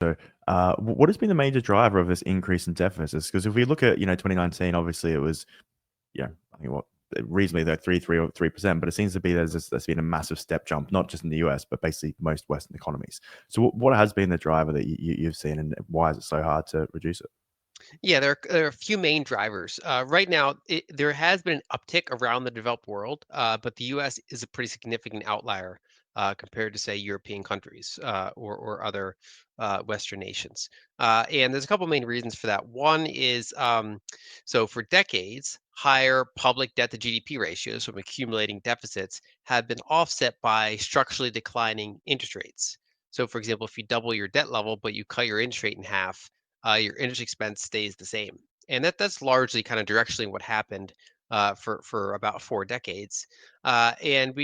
So, what has been the major driver of this increase in deficits? Because if we look at 2019, obviously it was I think what reasonably like 3%, but it seems to be there's been a massive step jump, not just in the US, but basically most Western economies. So, what has been the driver that you've seen, and why is it so hard to reduce it? Yeah, there are a few main drivers. Right now, there has been an uptick around the developed world, but the U.S. is a pretty significant outlier compared to, say, European countries or other Western nations. And there's a couple main reasons for that. One is so for decades, higher public debt to GDP ratios from accumulating deficits have been offset by structurally declining interest rates. So, for example, if you double your debt level, but you cut your interest rate in half, your interest expense stays the same. And that's largely kind of directionally what happened for about 4 decades. And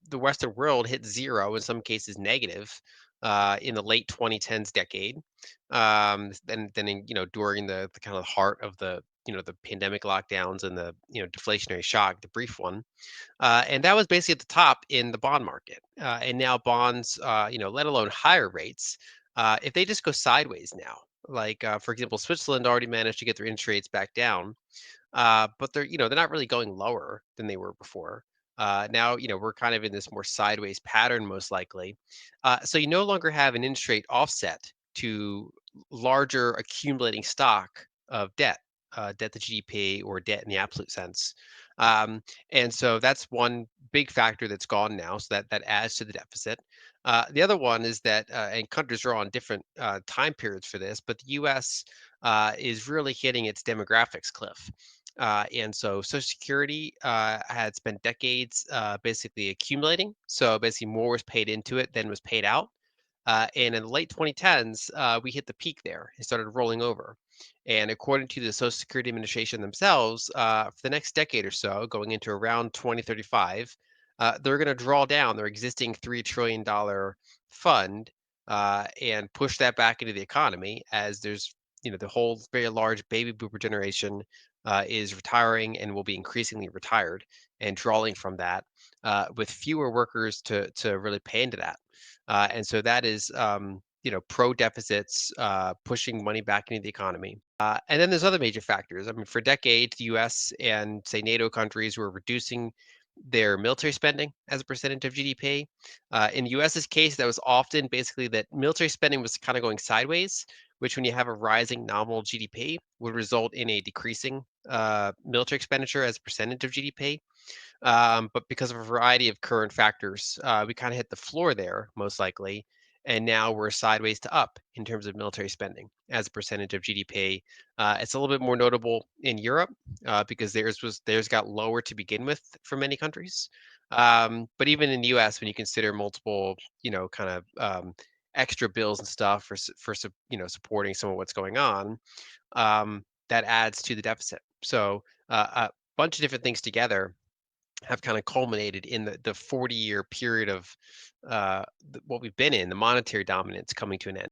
the Western world hit zero, in some cases negative, in the late 2010s decade. During the kind of heart of the pandemic lockdowns and the deflationary shock, the brief one, and that was basically at the top in the bond market. And now bonds, let alone higher rates, if they just go sideways now, like for example, Switzerland already managed to get their interest rates back down, but they're not really going lower than they were before. Now, we're kind of in this more sideways pattern, most likely. So you no longer have an interest rate offset to larger accumulating stock of debt, debt to GDP or debt in the absolute sense. Um, and so that's one big factor that's gone now. So that adds to the deficit. The other one is that, and countries are on different time periods for this, but the U.S. Is really hitting its demographics cliff. And so Social Security had spent decades basically accumulating. So basically, more was paid into it than was paid out. And in the late 2010s, we hit the peak there. It started rolling over. And according to the Social Security Administration themselves, for the next decade or so, going into around 2035, they're going to draw down their existing $3 trillion fund and push that back into the economy as there's the whole very large baby boomer generation is retiring and will be increasingly retired and drawing from that with fewer workers to really pay into that. And so that is, pro deficits, pushing money back into the economy. And then there's other major factors. I mean, for decades, the US and, say, NATO countries were reducing their military spending as a percentage of GDP. In the US's case, that was often basically that military spending was kind of going sideways, which, when you have a rising nominal GDP, would result in a decreasing military expenditure as a percentage of GDP. But because of a variety of current factors, we kind of hit the floor there, most likely. And now we're sideways to up in terms of military spending as a percentage of GDP. It's a little bit more notable in Europe because theirs got lower to begin with for many countries. But even in the U.S., when you consider multiple, kind of extra bills and stuff supporting some of what's going on, that adds to the deficit. So a bunch of different things together have kind of culminated in the 40-year period of what we've been in, the monetary dominance coming to an end.